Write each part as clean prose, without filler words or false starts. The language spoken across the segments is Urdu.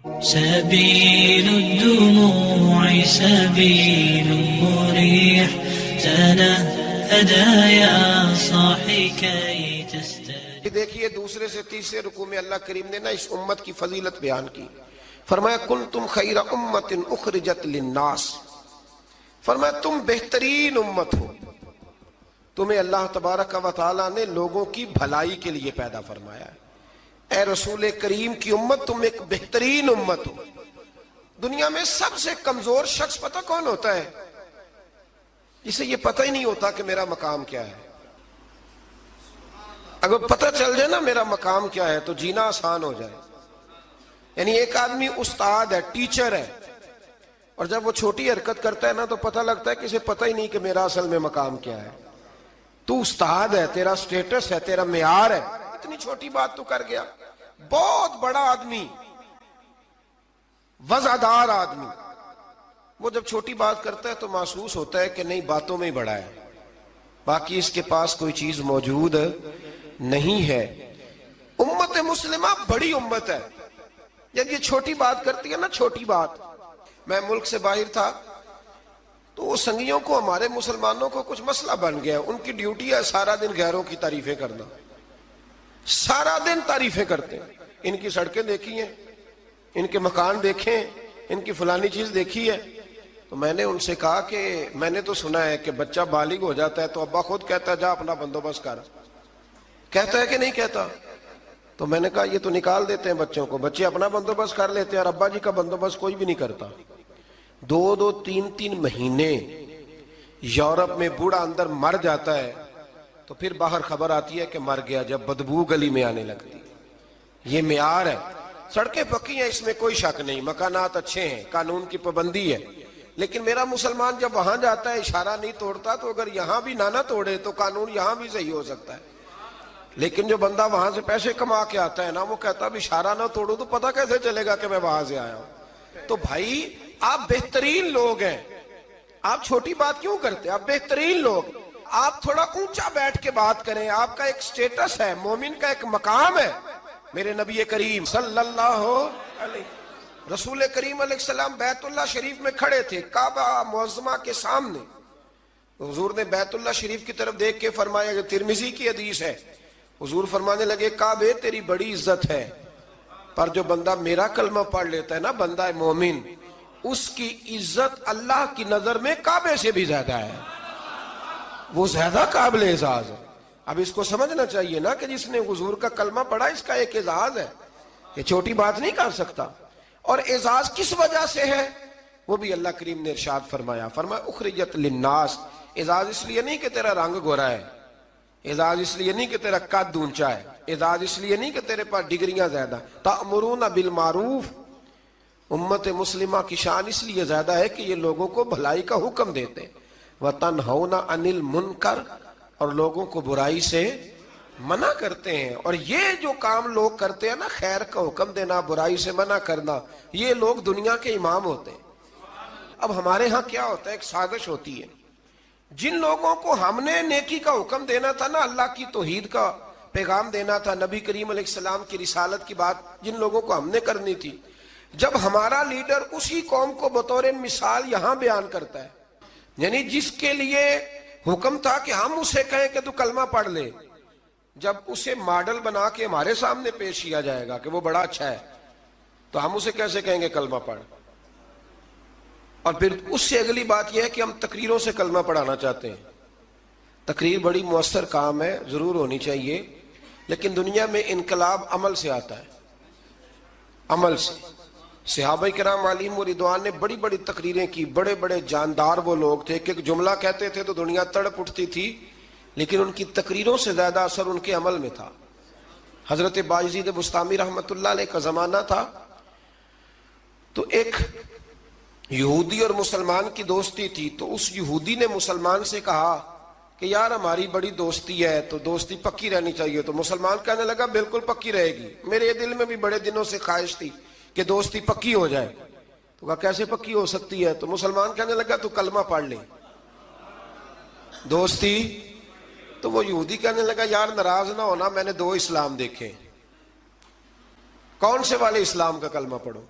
سبيل الدموع سبيل مريح تنهدى يا صاحي كي تستريح. دیکھیے دوسرے سے تیسرے رکوع میں اللہ کریم نے نا اس امت کی فضیلت بیان کی. فرمایا کنتم خیر امت اخرجت للناس، فرمایا تم بہترین امت ہو، تمہیں اللہ تبارک و تعالیٰ نے لوگوں کی بھلائی کے لیے پیدا فرمایا ہے. اے رسول کریم کی امت تم ایک بہترین امت ہو. دنیا میں سب سے کمزور شخص پتہ کون ہوتا ہے؟ جسے یہ پتہ ہی نہیں ہوتا کہ میرا مقام کیا ہے. اگر پتہ چل جائے نا میرا مقام کیا ہے تو جینا آسان ہو جائے. یعنی ایک آدمی استاد ہے، ٹیچر ہے، اور جب وہ چھوٹی حرکت کرتا ہے نا تو پتہ لگتا ہے کہ اسے پتہ ہی نہیں کہ میرا اصل میں مقام کیا ہے. تو استاد ہے، تیرا سٹیٹس ہے، تیرا معیار ہے، اتنی چھوٹی بات تو کر گیا. بہت بڑا آدمی، وزعدار آدمی، وہ جب چھوٹی بات کرتا ہے تو محسوس ہوتا ہے کہ نہیں باتوں میں ہی بڑا ہے، باقی اس کے پاس کوئی چیز موجود نہیں ہے. امت مسلمہ بڑی امت ہے. جب یہ چھوٹی بات کرتی ہے نا، چھوٹی بات، میں ملک سے باہر تھا تو وہ سنگیوں کو، ہمارے مسلمانوں کو کچھ مسئلہ بن گیا. ان کی ڈیوٹی ہے سارا دن غیروں کی تعریفیں کرنا، سارا دن تعریفیں کرتے ہیں. ان کی سڑکیں دیکھی ہیں، ان کے مکان دیکھیں، ان کی فلانی چیز دیکھی ہے. تو میں نے ان سے کہا کہ میں نے تو سنا ہے کہ بچہ بالغ ہو جاتا ہے تو ابا خود کہتا ہے جا اپنا بندوبست کر. کہتا ہے کہ نہیں کہتا؟ تو میں نے کہا یہ تو نکال دیتے ہیں بچوں کو، بچے اپنا بندوبست کر لیتے ہیں اور ابا جی کا بندوبست کوئی بھی نہیں کرتا. 2-3 مہینے یورپ میں بوڑھا اندر مر جاتا ہے تو پھر باہر خبر آتی ہے کہ مر گیا، جب بدبو گلی میں آنے لگتی. یہ معیار ہے. سڑکیں پکی ہیں، اس میں کوئی شک نہیں، مکانات اچھے ہیں، قانون کی پابندی ہے. لیکن میرا مسلمان جب وہاں جاتا ہے اشارہ نہیں توڑتا، تو اگر یہاں بھی نہ توڑے تو قانون یہاں بھی صحیح ہو سکتا ہے. لیکن جو بندہ وہاں سے پیسے کما کے آتا ہے نا، وہ کہتا اب اشارہ نہ توڑو تو پتہ کیسے چلے گا کہ میں وہاں سے آیا ہوں. تو بھائی آپ بہترین لوگ ہیں، آپ چھوٹی بات کیوں کرتے؟ آپ بہترین لوگ. آپ تھوڑا اونچا بیٹھ کے بات کریں. آپ کا ایک سٹیٹس ہے، مومن کا ایک مقام ہے. میرے نبی کریم صلی اللہ علیہ، رسول کریم علیہ السلام بیت اللہ شریف میں کھڑے تھے، کعبہ معظمہ کے سامنے. حضور نے بیت اللہ شریف کی طرف دیکھ کے فرمایا، کہ ترمذی کی حدیث ہے، حضور فرمانے لگے کعبے تیری بڑی عزت ہے، پر جو بندہ میرا کلمہ پڑھ لیتا ہے نا، بندہ مومن، اس کی عزت اللہ کی نظر میں کعبے سے بھی زیادہ ہے. وہ زیادہ قابل اعزاز ہے. اب اس کو سمجھنا چاہیے نا کہ جس نے حضور کا کلمہ پڑھا اس کا ایک اعزاز ہے، یہ چھوٹی بات نہیں کر سکتا. اور اعزاز کس وجہ سے ہے وہ بھی اللہ کریم نے ارشاد فرمایا. فرمایا اخرجت للناس. اعزاز اس لیے نہیں کہ تیرا رنگ گورا ہے، اعزاز اس لیے نہیں کہ تیرا قد اونچا ہے، اعزاز اس لیے نہیں کہ تیرے پاس ڈگریاں زیادہ. تأمرون بالمعروف. امت مسلمہ کی شان اس لیے زیادہ ہے کہ یہ لوگوں کو بھلائی کا حکم دیتے ہیں. وَتَنْهَوْنَ عَنِ الْمُنْكَرِ. اور لوگوں کو برائی سے منع کرتے ہیں. اور یہ جو کام لوگ کرتے ہیں نا، خیر کا حکم دینا، برائی سے منع کرنا، یہ لوگ دنیا کے امام ہوتے ہیں. اب ہمارے ہاں کیا ہوتا ہے، ایک سازش ہوتی ہے. جن لوگوں کو ہم نے نیکی کا حکم دینا تھا نا، اللہ کی توحید کا پیغام دینا تھا، نبی کریم علیہ السلام کی رسالت کی بات جن لوگوں کو ہم نے کرنی تھی، جب ہمارا لیڈر اسی قوم کو بطور مثال یہاں بیان کرتا ہے، یعنی جس کے لیے حکم تھا کہ ہم اسے کہیں کہ تو کلمہ پڑھ لے، جب اسے ماڈل بنا کے ہمارے سامنے پیش کیا جائے گا کہ وہ بڑا اچھا ہے، تو ہم اسے کیسے کہیں گے کلمہ پڑھ؟ اور پھر اس سے اگلی بات یہ ہے کہ ہم تقریروں سے کلمہ پڑھانا چاہتے ہیں. تقریر بڑی مؤثر کام ہے، ضرور ہونی چاہیے، لیکن دنیا میں انقلاب عمل سے آتا ہے، عمل سے. صحابہ کرام علیہم رضوان نے بڑی بڑی تقریریں کی، بڑے بڑے جاندار وہ لوگ تھے کہ ایک جملہ کہتے تھے تو دنیا تڑپ اٹھتی تھی، لیکن ان کی تقریروں سے زیادہ اثر ان کے عمل میں تھا. حضرت بایزید بسطامی رحمۃ اللہ علیہ کا زمانہ تھا، تو ایک یہودی اور مسلمان کی دوستی تھی. تو اس یہودی نے مسلمان سے کہا کہ یار ہماری بڑی دوستی ہے تو دوستی پکی رہنی چاہیے. تو مسلمان کہنے لگا بالکل پکی رہے گی، میرے دل میں بھی بڑے دنوں سے خواہش تھی کہ دوستی پکی ہو جائے. تو کہا کیسے پکی ہو سکتی ہے؟ تو مسلمان کہنے لگا تو کلمہ پڑھ لے دوستی. تو وہ یہودی کہنے لگا یار ناراض نہ ہونا، میں نے 2 اسلام دیکھے، کون سے والے اسلام کا کلمہ پڑھو؟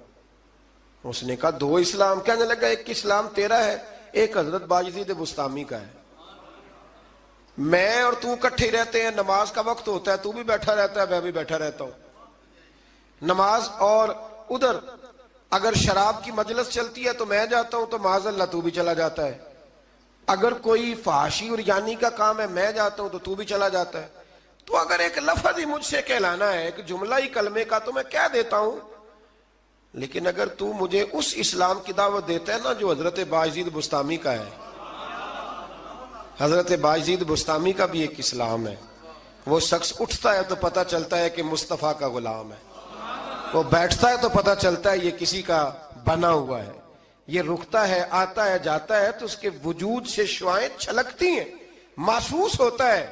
اس نے کہا 2 اسلام؟ کہنے لگا ایک اسلام تیرا ہے، ایک حضرت بایزید بستامی کا ہے۔ میں اور تو اکٹھے رہتے ہیں، نماز کا وقت ہوتا ہے تو بھی بیٹھا رہتا ہے، میں بھی بیٹھا رہتا ہوں نماز، اور ادھر اگر شراب کی مجلس چلتی ہے تو میں جاتا ہوں تو معاذ اللہ تو بھی چلا جاتا ہے، اگر کوئی فحاشی اور یعنی کا کام ہے میں جاتا ہوں تو بھی چلا جاتا ہے۔ تو اگر ایک لفظ ہی مجھ سے کہلانا ہے، ایک جملہ ہی کلمے کا، تو میں کہہ دیتا ہوں، لیکن اگر تو مجھے اس اسلام کی دعوت دیتا ہے نا جو حضرت بایزید بستامی کا ہے، حضرت بایزید بستامی کا بھی ایک اسلام ہے، وہ شخص اٹھتا ہے تو پتہ چلتا ہے کہ مصطفیٰ کا غلام ہے، وہ بیٹھتا ہے تو پتہ چلتا ہے یہ کسی کا بنا ہوا ہے، یہ رکتا ہے، آتا ہے، جاتا ہے تو اس کے وجود سے شعائیں چھلکتی ہیں، محسوس ہوتا ہے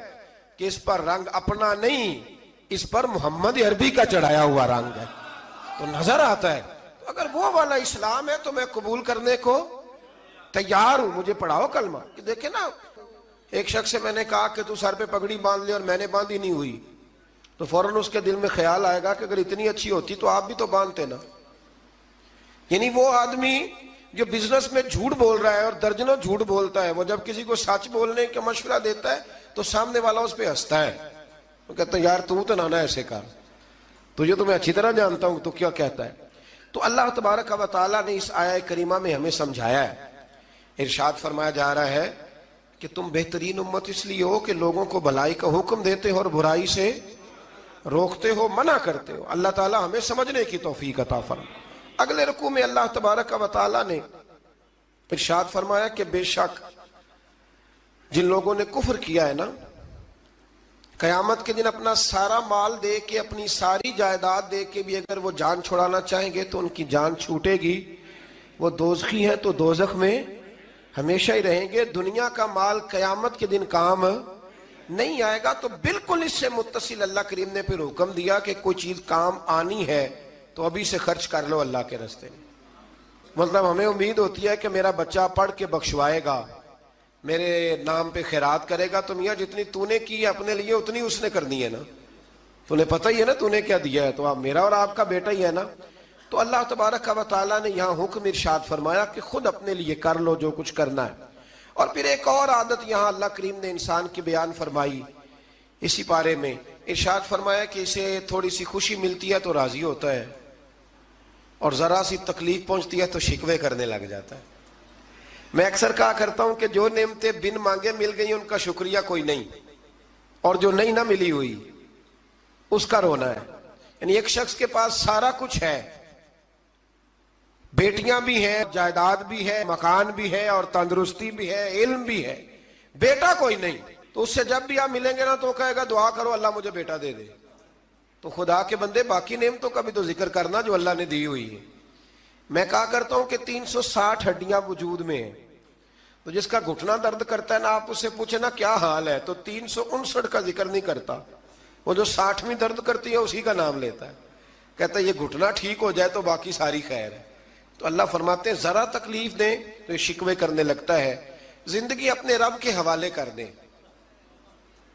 کہ اس پر رنگ اپنا نہیں، اس پر محمد عربی کا چڑھایا ہوا رنگ ہے، تو نظر آتا ہے۔ تو اگر وہ والا اسلام ہے تو میں قبول کرنے کو تیار ہوں، مجھے پڑھاؤ کلمہ۔ کہ دیکھیں نا، ایک شخص سے میں نے کہا کہ تو سر پہ پگڑی باندھ لے، اور میں نے باندھی نہیں ہوئی، تو فوراً اس کے دل میں خیال آئے گا کہ اگر اتنی اچھی ہوتی تو آپ بھی تو باندھتے نا۔ یعنی وہ آدمی جو بزنس میں جھوٹ بول رہا ہے اور درجنوں جھوٹ بولتا ہے، وہ جب کسی کو سچ بولنے کا مشورہ دیتا ہے تو سامنے والا اس پہ ہنستا ہے، وہ کہتا ہے یار تو نہ ایسے کر، تجھے تو میں اچھی طرح جانتا ہوں تو کیا کہتا ہے۔ تو اللہ تبارک و تعالیٰ نے اس آیہ کریمہ میں ہمیں سمجھایا ہے، ارشاد فرمایا جا رہا ہے کہ تم بہترین امت اس لیے ہو کہ لوگوں کو بھلائی کا حکم دیتے ہو اور برائی سے روکتے ہو، منع کرتے ہو۔ اللہ تعالیٰ ہمیں سمجھنے کی توفیق عطا فرمائے۔ اگلے رکوع میں اللہ تبارک و تعالیٰ نے ارشاد فرمایا کہ بے شک جن لوگوں نے کفر کیا ہے نا، قیامت کے دن اپنا سارا مال دے کے، اپنی ساری جائیداد دے کے بھی اگر وہ جان چھڑانا چاہیں گے تو ان کی جان چھوٹے گی، وہ دوزخی ہے تو دوزخ میں ہمیشہ ہی رہیں گے، دنیا کا مال قیامت کے دن کام نہیں آئے گا۔ تو بالکل اس سے متصل اللہ کریم نے پھر حکم دیا کہ کوئی چیز کام آنی ہے تو ابھی سے خرچ کر لو اللہ کے راستے میں۔ مطلب ہمیں امید ہوتی ہے کہ میرا بچہ پڑھ کے بخشوائے گا، میرے نام پہ خیرات کرے گا، تو میاں جتنی تو نے کی ہے اپنے لیے اتنی اس نے کرنی ہے نا، تو نے پتہ ہی ہے نا تو نے کیا دیا ہے، تو آپ میرا اور آپ کا بیٹا ہی ہے نا۔ تو اللہ تبارک و تعالیٰ نے یہاں حکم ارشاد فرمایا کہ خود اپنے لیے کر لو جو کچھ کرنا ہے۔ اور پھر ایک اور عادت یہاں اللہ کریم نے انسان کی بیان فرمائی اسی پارے میں، ارشاد فرمایا کہ اسے تھوڑی سی خوشی ملتی ہے تو راضی ہوتا ہے، اور ذرا سی تکلیف پہنچتی ہے تو شکوے کرنے لگ جاتا ہے۔ میں اکثر کہا کرتا ہوں کہ جو نعمتیں بن مانگے مل گئی ان کا شکریہ کوئی نہیں، اور جو نہیں نہ ملی ہوئی اس کا رونا ہے۔ یعنی ایک شخص کے پاس سارا کچھ ہے، بیٹیاں بھی ہیں، جائیداد بھی ہے، مکان بھی ہے، اور تندرستی بھی ہے، علم بھی ہے، بیٹا کوئی نہیں، تو اس سے جب بھی آپ ملیں گے نا تو کہے گا دعا کرو اللہ مجھے بیٹا دے دے۔ تو خدا کے بندے باقی نعمتوں کا بھی تو ذکر کرنا جو اللہ نے دی ہوئی ہے۔ میں کہا کرتا ہوں کہ 360 ہڈیاں وجود میں ہیں، تو جس کا گھٹنا درد کرتا ہے نا، آپ اس سے پوچھیں نا کیا حال ہے، تو 359 کا ذکر نہیں کرتا، وہ جو 60ویں درد کرتی ہے اسی کا نام لیتا ہے، کہتا ہے یہ گھٹنا ٹھیک ہو جائے تو باقی ساری خیر ہے۔ تو اللہ فرماتے ہیں ذرا تکلیف دیں تو یہ شکوے کرنے لگتا ہے، زندگی اپنے رب کے حوالے کر دیں،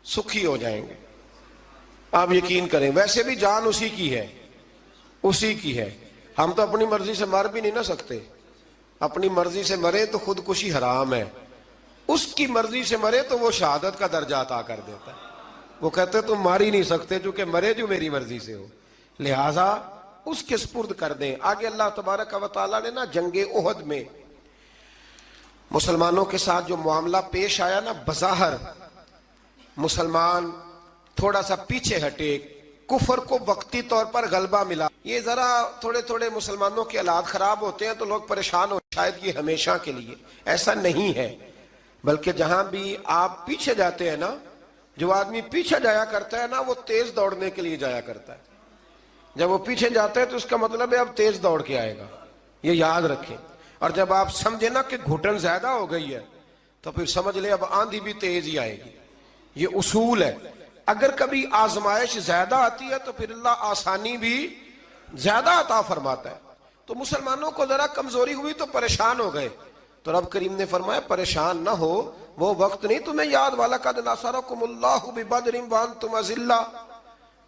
سکھی ہو جائیں گے۔ آپ یقین کریں ویسے بھی جان اسی کی ہے، اسی کی ہے، ہم تو اپنی مرضی سے مر بھی نہیں نہ سکتے، اپنی مرضی سے مرے تو خودکشی حرام ہے، اس کی مرضی سے مرے تو وہ شہادت کا درجہ عطا کر دیتا ہے۔ وہ کہتے تم مار ہی نہیں سکتے چونکہ مرے جو میری مرضی سے ہو، لہٰذا اس کے سپرد کر دیں۔ آگے اللہ تبارک و تعالیٰ نے نا جنگ احد میں مسلمانوں کے ساتھ جو معاملہ پیش آیا نا، بظاہر مسلمان تھوڑا سا پیچھے ہٹے، کفر کو وقتی طور پر غلبہ ملا، یہ ذرا تھوڑے تھوڑے مسلمانوں کے حالات خراب ہوتے ہیں تو لوگ پریشان ہو، شاید یہ ہمیشہ کے لیے، ایسا نہیں ہے، بلکہ جہاں بھی آپ پیچھے جاتے ہیں نا، جو آدمی پیچھے جایا کرتا ہے نا وہ تیز دوڑنے کے لیے جایا کرتا ہے، جب وہ پیچھے جاتا ہے تو اس کا مطلب ہے اب تیز دوڑ کے آئے گا، یہ یاد رکھیں۔ اور جب آپ سمجھیں نا کہ گھٹن زیادہ ہو گئی ہے تو پھر سمجھ لیں اب آندھی بھی تیز ہی آئے گی، یہ اصول ہے۔ اگر کبھی آزمائش زیادہ آتی ہے تو پھر اللہ آسانی بھی زیادہ عطا فرماتا ہے۔ تو مسلمانوں کو ذرا کمزوری ہوئی تو پریشان ہو گئے، تو رب کریم نے فرمایا پریشان نہ ہو، وہ وقت نہیں تمہیں یاد والا قد نصرکم اللہ ببدر وانتم اذلہ،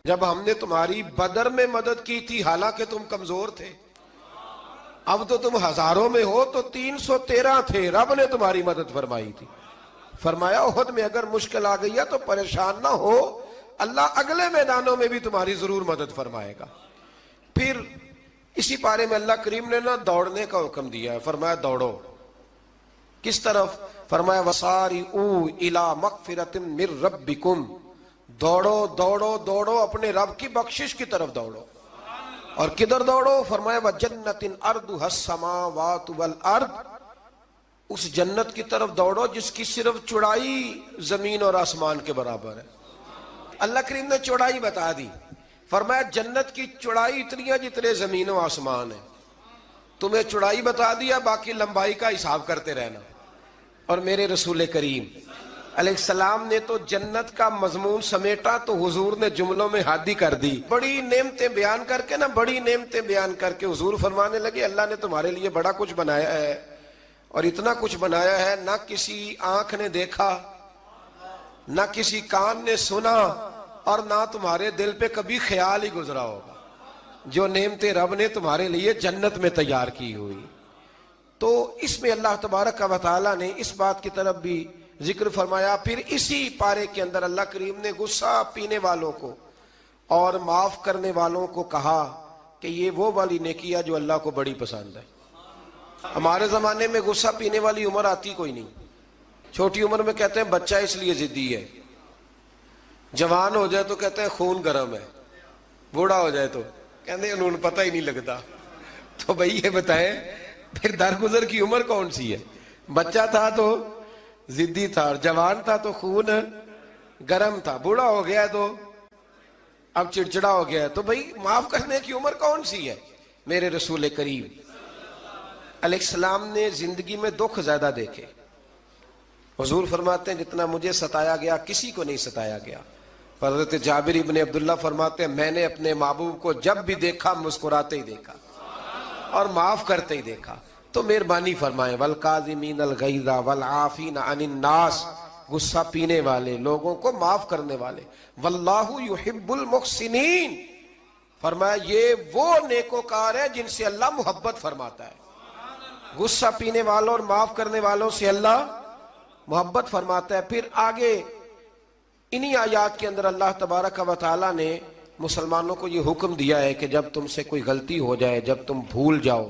جب ہم نے تمہاری بدر میں مدد کی تھی حالانکہ تم کمزور تھے۔ اب تو تم ہزاروں میں ہو تو 313 تھے، رب نے تمہاری مدد فرمائی تھی. فرمایا احد میں اگر مشکل آ گئی ہے تو پریشان نہ ہو، اللہ اگلے میدانوں میں بھی تمہاری ضرور مدد فرمائے گا. پھر اسی پارے میں اللہ کریم نے دوڑنے کا حکم دیا ہے. فرمایا دوڑو. کس طرف؟ فرمایا وَسَارِعُوا إِلَىٰ مَغْفِرَةٍ مِّن رَبِّكُمْ. دوڑو دوڑو دوڑو اپنے رب کی بخشش کی طرف دوڑو. اور کدھر دوڑو؟ فرمایا وَجَنَّةٍ أَرْضُهَا السَّمَاوَاتُ وَالْأَرْضُ. اس جنت کی طرف دوڑو جس کی صرف چوڑائی زمین اور آسمان کے برابر ہے. اللہ کریم نے چوڑائی بتا دی. فرمایا جنت کی چوڑائی اتنی ہے جتنے زمین و آسمان ہے. تمہیں چوڑائی بتا دیا، باقی لمبائی کا حساب کرتے رہنا. اور میرے رسول کریم علیہ السلام نے تو جنت کا مضمون سمیٹا تو حضور نے جملوں میں حد ہی کر دی. بڑی نعمتیں بیان کر کے بڑی نعمتیں بیان کر کے حضور فرمانے لگے اللہ نے تمہارے لیے بڑا کچھ بنایا ہے، اور اتنا کچھ بنایا ہے نہ کسی آنکھ نے دیکھا، نہ کسی کان نے سنا، اور نہ تمہارے دل پہ کبھی خیال ہی گزرا ہوگا. جو نعمتیں رب نے تمہارے لیے جنت میں تیار کی ہوئی. تو اس میں اللہ تبارک و تعالیٰ نے اس بات کی طرف بھی ذکر فرمایا. پھر اسی پارے کے اندر اللہ کریم نے غصہ پینے والوں کو اور معاف کرنے والوں کو کہا کہ یہ وہ والی نیکی ہے جو اللہ کو بڑی پسند ہے. ہمارے زمانے میں غصہ پینے والی عمر آتی کوئی نہیں. چھوٹی عمر میں کہتے ہیں بچہ اس لیے ضدی ہے، جوان ہو جائے تو کہتے ہیں خون گرم ہے، بوڑھا ہو جائے تو کہتے ہیں انہوں پتہ ہی نہیں لگتا. تو بھئی یہ بتائیں پھر درگزر کی عمر کون سی ہے؟ بچہ تھا تو ضدی تھا، اور جوان تھا تو خون گرم تھا، بوڑھا ہو گیا تو اب چڑچڑا ہو گیا. تو بھئی معاف کرنے کی عمر کون سی ہے؟ میرے رسول کریم علیہ السلام نے زندگی میں دکھ زیادہ دیکھے. حضور فرماتے ہیں جتنا مجھے ستایا گیا کسی کو نہیں ستایا گیا. حضرت جابر ابن عبداللہ فرماتے ہیں میں نے اپنے محبوب کو جب بھی دیکھا مسکراتے ہی دیکھا اور معاف کرتے ہی دیکھا. تو مہربانی فرمائیں والکاظمین الغیظ والعافین عن الناس، غصہ پینے والے، لوگوں کو معاف کرنے والے. واللہ یحب المحسنین، فرمایا یہ وہ نیکوکار ہیں جن سے اللہ محبت فرماتا ہے. غصہ پینے والوں اور معاف کرنے والوں سے اللہ محبت فرماتا ہے. پھر آگے انہی آیات کے اندر اللہ تبارک و تعالیٰ نے مسلمانوں کو یہ حکم دیا ہے کہ جب تم سے کوئی غلطی ہو جائے، جب تم بھول جاؤ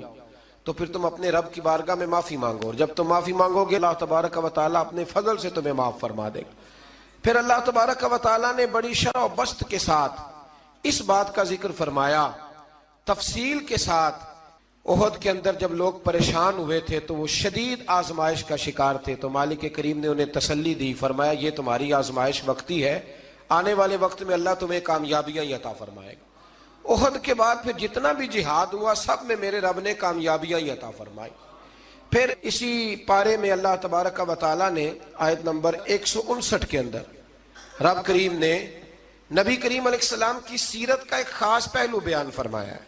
تو پھر تم اپنے رب کی بارگاہ میں معافی مانگو، اور جب تم معافی مانگو گے اللہ تبارک و تعالیٰ اپنے فضل سے تمہیں معاف فرما دے گا. پھر اللہ تبارک و تعالیٰ نے بڑی شرح و بسط کے ساتھ اس بات کا ذکر فرمایا تفصیل کے ساتھ. احد کے اندر جب لوگ پریشان ہوئے تھے تو وہ شدید آزمائش کا شکار تھے، تو مالک کریم نے انہیں تسلی دی. فرمایا یہ تمہاری آزمائش وقتی ہے، آنے والے وقت میں اللہ تمہیں کامیابیاں عطا فرمائے گا. احد کے بعد پھر جتنا بھی جہاد ہوا سب میں میرے رب نے کامیابیاں عطا فرمائی. پھر اسی پارے میں اللہ تبارک و تعالیٰ نے آیت نمبر 159 کے اندر رب کریم نے نبی کریم علیہ السلام کی سیرت کا ایک خاص پہلو بیان فرمایا ہے.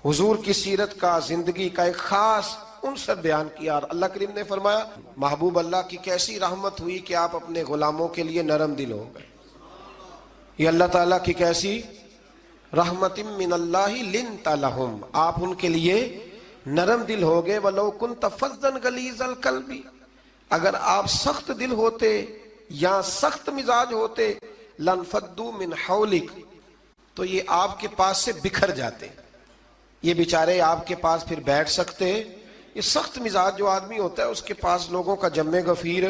حضور کی سیرت کا، زندگی کا ایک خاص عنصر بیان کیا. اور اللہ کریم نے فرمایا محبوب اللہ کی کیسی رحمت ہوئی کہ آپ اپنے غلاموں کے لیے نرم دل ہو گئے. یہ اللہ تعالیٰ کی کیسی رحمت من اللہ لنت لہم، آپ ان کے لیے نرم دل ہو گئے. وَلَوْ كُنْتَ فَظًّا غَلِيظَ الْقَلْبِ، اگر آپ سخت دل ہوتے یا سخت مزاج ہوتے، لَانْفَضُّوا مِنْ حَوْلِكَ، تو یہ آپ کے پاس سے بکھر جاتے، یہ بیچارے آپ کے پاس پھر بیٹھ سکتے. یہ سخت مزاج جو آدمی ہوتا ہے اس کے پاس لوگوں کا جمع غفیر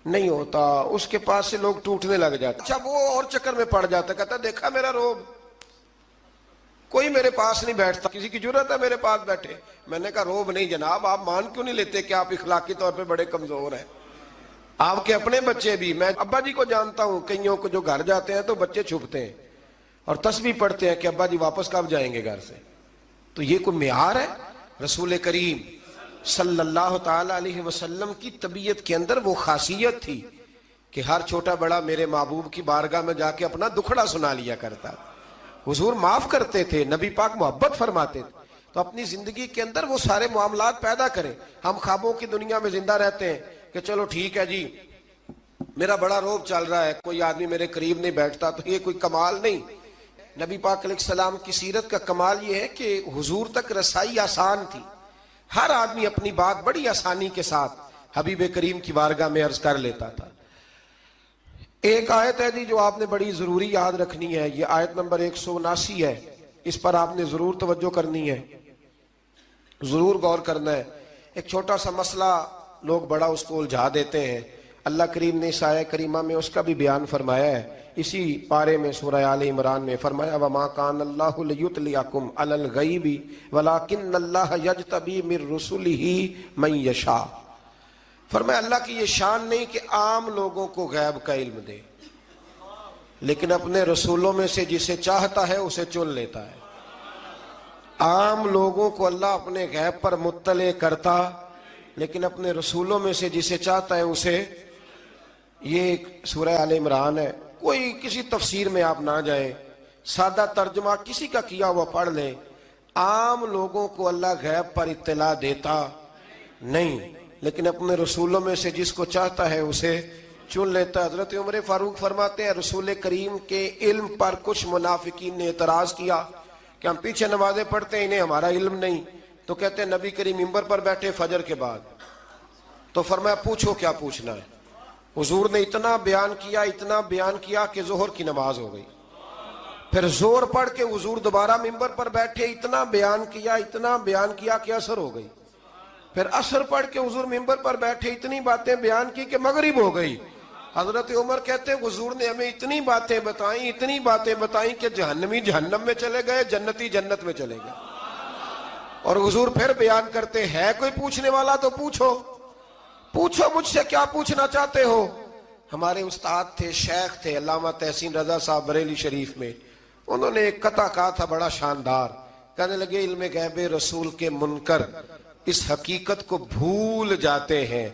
نہیں ہوتا، اس کے پاس سے لوگ ٹوٹنے لگ جاتے. اچھا وہ اور چکر میں پڑ جاتا، کہتا دیکھا میرا روب، کوئی میرے پاس نہیں بیٹھتا، کسی کی جرت ہے میرے پاس بیٹھے؟ میں نے کہا روب نہیں جناب، آپ مان کیوں نہیں لیتے کہ آپ اخلاقی طور پہ بڑے کمزور ہیں؟ آپ کے اپنے بچے بھی، میں ابا جی کو جانتا ہوں، کئیوں کو جو گھر جاتے ہیں تو بچے چھپتے ہیں اور تسبیح پڑھتے ہیں کہ ابا جی واپس کب جائیں گے گھر سے. تو یہ کوئی معیار ہے؟ رسول کریم صلی اللہ تعالی علیہ وسلم کی طبیعت کے اندر وہ خاصیت تھی کہ ہر چھوٹا بڑا میرے محبوب کی بارگاہ میں جا کے اپنا دکھڑا سنا لیا کرتا. حضور معاف کرتے تھے، نبی پاک محبت فرماتے تھے. تو اپنی زندگی کے اندر وہ سارے معاملات پیدا کریں. ہم خوابوں کی دنیا میں زندہ رہتے ہیں کہ چلو ٹھیک ہے جی میرا بڑا روب چل رہا ہے، کوئی آدمی میرے قریب نہیں بیٹھتا، تو یہ کوئی کمال نہیں. نبی پاک علیہ السلام کی سیرت کا کمال یہ ہے کہ حضور تک رسائی آسان تھی. ہر آدمی اپنی بات بڑی آسانی کے ساتھ حبیب کریم کی بارگاہ میں عرض کر لیتا تھا. ایک آیت ہے جی جو آپ نے بڑی ضروری یاد رکھنی ہے. یہ آیت نمبر 179 ہے. اس پر آپ نے ضرور توجہ کرنی ہے, ضرور غور کرنا ہے. ایک چھوٹا سا مسئلہ لوگ بڑا اس کو الجھا دیتے ہیں. اللہ کریم نے اس آیت کریمہ میں اس کا بھی بیان فرمایا ہے. اسی پارے میں سورہ آل عمران میں فرمایا وَمَا كَانَ اللَّهُ لِيُطْلِعَكُمْ عَلَى الْغَيْبِ وَلَكِنَّ اللَّهَ يَجْتَبِي مِن رُّسُلِهِ مَن يَشَاءُ. فرمایا اللہ کی یہ شان نہیں کہ عام لوگوں کو غیب کا علم دے, لیکن اپنے رسولوں میں سے جسے چاہتا ہے اسے چن لیتا ہے. عام لوگوں کو اللہ اپنے غیب پر مطلع کرتا, لیکن اپنے رسولوں میں سے جسے چاہتا ہے اسے. یہ سورہ آل عمران ہے. کوئی کسی تفسیر میں آپ نہ جائیں, سادہ ترجمہ کسی کا کیا ہوا پڑھ لیں. عام لوگوں کو اللہ غیب پر اطلاع دیتا نہیں, لیکن اپنے رسولوں میں سے جس کو چاہتا ہے اسے چن لیتا. حضرت عمر فاروق فرماتے ہیں رسول کریم کے علم پر کچھ منافقین نے اعتراض کیا کہ ہم پیچھے نمازیں پڑھتے ہیں, انہیں ہمارا علم نہیں. تو کہتے ہیں نبی کریم منبر پر بیٹھے فجر کے بعد, تو فرمایا پوچھو کیا پوچھنا ہے. حضور نے اتنا بیان کیا کہ ظہر کی نماز ہو گئی. پھر زور پڑھ کے حضور دوبارہ منبر پر بیٹھے, اتنا بیان کیا کہ عصر ہو گئی. پھر عصر پڑھ کے حضور منبر پر بیٹھے, اتنی باتیں بیان کی کہ مغرب ہو گئی. حضرت عمر کہتے ہیں حضور نے ہمیں اتنی باتیں بتائیں کہ جہنمی جہنم میں چلے گئے, جنتی جنت میں چلے گئے. اور حضور پھر بیان کرتے ہے کوئی پوچھنے والا تو پوچھو مجھ سے کیا پوچھنا چاہتے ہو. ہمارے استاد تھے, شیخ تھے علامہ تحسین رضا صاحب بریلی شریف میں. انہوں نے ایک قطعہ کہا تھا بڑا شاندار. کہنے لگے علم غیب رسول کے منکر اس حقیقت کو بھول جاتے ہیں.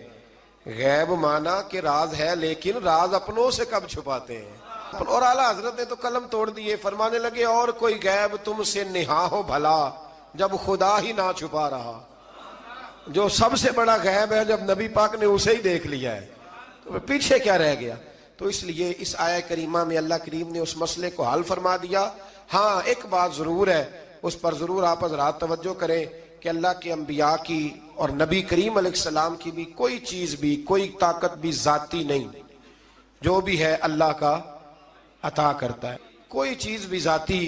غیب مانا کہ راز ہے, لیکن راز اپنوں سے کب چھپاتے ہیں. اور اعلیٰ حضرت نے تو قلم توڑ دیے, فرمانے لگے اور کوئی غیب تم سے نہا ہو بھلا جب خدا ہی نہ چھپا رہا. جو سب سے بڑا غیب ہے جب نبی پاک نے اسے ہی دیکھ لیا ہے تو پیچھے کیا رہ گیا. تو اس لیے اس آیت کریمہ میں اللہ کریم نے اس مسئلے کو حل فرما دیا. ہاں ایک بات ضرور ہے, اس پر ضرور آپ حضرات توجہ کریں کہ اللہ کے انبیاء کی اور نبی کریم علیہ السلام کی بھی کوئی چیز بھی, کوئی طاقت بھی ذاتی نہیں. جو بھی ہے اللہ کا عطا کرتا ہے. کوئی چیز بھی ذاتی,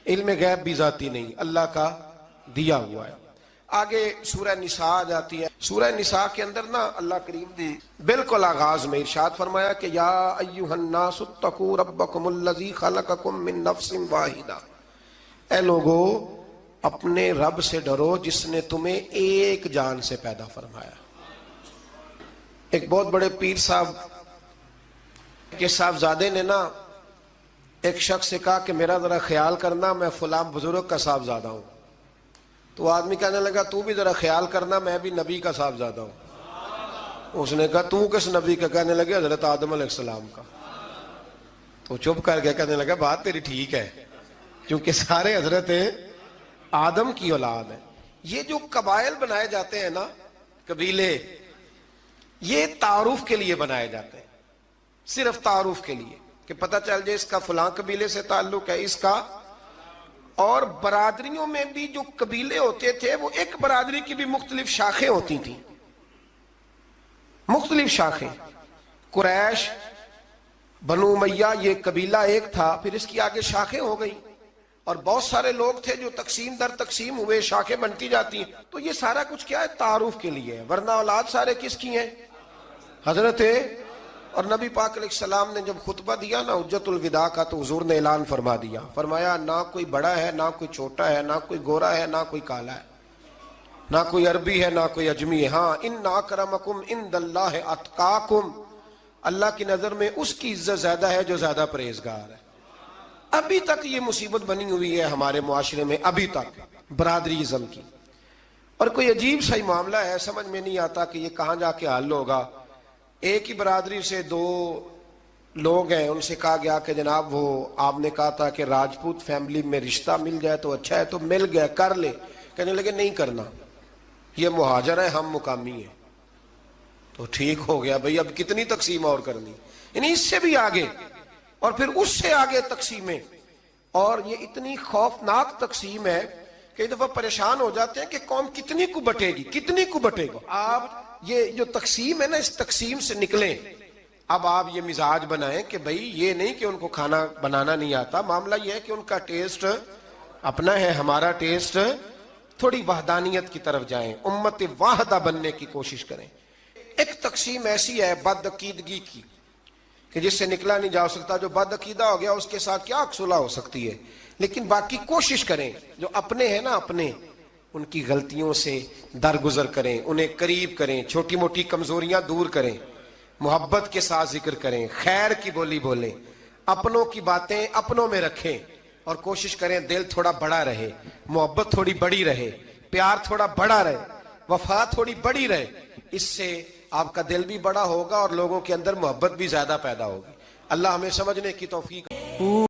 علم غیب بھی ذاتی نہیں, اللہ کا دیا ہوا ہے. آگے سورہ نساء آ جاتی ہے. سورہ نساء کے اندر نا اللہ کریم نے بالکل آغاز میں ارشاد فرمایا کہ یا ایھا الناس اتقوا ربکم الذی خلقکم من نفس واحدہ. اے لوگو اپنے رب سے ڈرو جس نے تمہیں ایک جان سے پیدا فرمایا. ایک بہت بڑے پیر صاحب کے صاحبزادے نے نا ایک شخص سے کہا کہ میرا ذرا خیال کرنا, میں فلاں بزرگ کا صاحبزادہ ہوں. تو آدمی کہنے لگا تو بھی ذرا خیال کرنا, میں بھی نبی کا صاحبزادہ ہوں. اس نے کہا تو کس نبی کا؟ کہنے لگے حضرت آدم علیہ السلام کا. تو چپ کر کے کہنے لگا بات تیری ٹھیک ہے, کیونکہ سارے حضرت آدم کی اولاد ہے. یہ جو قبائل بنائے جاتے ہیں نا, قبیلے, یہ تعارف کے لیے بنائے جاتے ہیں, صرف تعارف کے لیے کہ پتہ چل جائے اس کا فلاں قبیلے سے تعلق ہے, اس کا. اور برادریوں میں بھی جو قبیلے ہوتے تھے وہ ایک برادری کی بھی مختلف شاخیں ہوتی تھیں, مختلف شاخیں. قریش, بنو امیہ یہ قبیلہ ایک تھا, پھر اس کی آگے شاخیں ہو گئی اور بہت سارے لوگ تھے جو تقسیم در تقسیم ہوئے, شاخیں بنتی جاتی ہیں. تو یہ سارا کچھ کیا ہے؟ تعارف کے لیے ہے, ورنہ اولاد سارے کس کی ہیں؟ حضرت. اور نبی پاک علیہ السلام نے جب خطبہ دیا نا حجت الوداع کا, تو حضور نے اعلان فرما دیا, فرمایا نہ کوئی بڑا ہے, نہ کوئی چھوٹا ہے, نہ کوئی گورا ہے, نہ کوئی کالا ہے, نہ کوئی عربی ہے, نہ کوئی اجمی ہے. ہاں ان اکرمکم عند اللہ اتقاکم, اللہ کی نظر میں اس کی عزت زیادہ ہے جو زیادہ پرہیزگار ہے. ابھی تک یہ مصیبت بنی ہوئی ہے ہمارے معاشرے میں, ابھی تک برادریزم کی. اور کوئی عجیب سا ہی معاملہ ہے, سمجھ میں نہیں آتا کہ یہ کہاں جا کے حل ہوگا. ایک ہی برادری سے دو لوگ ہیں, ان سے کہا گیا کہ جناب وہ آپ نے کہا تھا کہ راجپوت فیملی میں رشتہ مل جائے تو اچھا ہے, تو مل گیا, کر لے. کہنے لگے نہیں کرنا, یہ مہاجر ہے, ہم مقامی ہیں. تو ٹھیک ہو گیا بھئی, اب کتنی تقسیم اور کرنی, یعنی اس سے بھی آگے اور پھر اس سے آگے تقسیمیں. اور یہ اتنی خوفناک تقسیم ہے کئی دفعہ پریشان ہو جاتے ہیں کہ قوم کتنی کو بٹے گی، کتنی کو بٹے گی. آپ یہ جو تقسیم ہے نا، اس تقسیم سے نکلیں. اب آپ یہ مزاج بنائیں کہ بھئی یہ نہیں کہ ان کو کھانا بنانا نہیں آتا، معاملہ یہ ہے کہ ان کا ٹیسٹ اپنا ہے، ہمارا ٹیسٹ. تھوڑی وحدانیت کی طرف جائیں، امت واحدہ بننے کی کوشش کریں. ایک تقسیم ایسی ہے بد عقیدگی کی کہ جس سے نکلا نہیں جا سکتا. جو بد عقیدہ ہو گیا اس کے ساتھ کیا صلح ہو سکتی ہے؟ لیکن باقی کوشش کریں، جو اپنے ہیں نا اپنے، ان کی غلطیوں سے درگزر کریں، انہیں قریب کریں، چھوٹی موٹی کمزوریاں دور کریں، محبت کے ساتھ ذکر کریں، خیر کی بولی بولیں، اپنوں کی باتیں اپنوں میں رکھیں اور کوشش کریں دل تھوڑا بڑا رہے، محبت تھوڑی بڑی رہے، پیار تھوڑا بڑا رہے، وفا تھوڑی بڑی رہے. اس سے آپ کا دل بھی بڑا ہوگا اور لوگوں کے اندر محبت بھی زیادہ پیدا ہوگی. اللہ ہمیں سمجھنے کی توفیق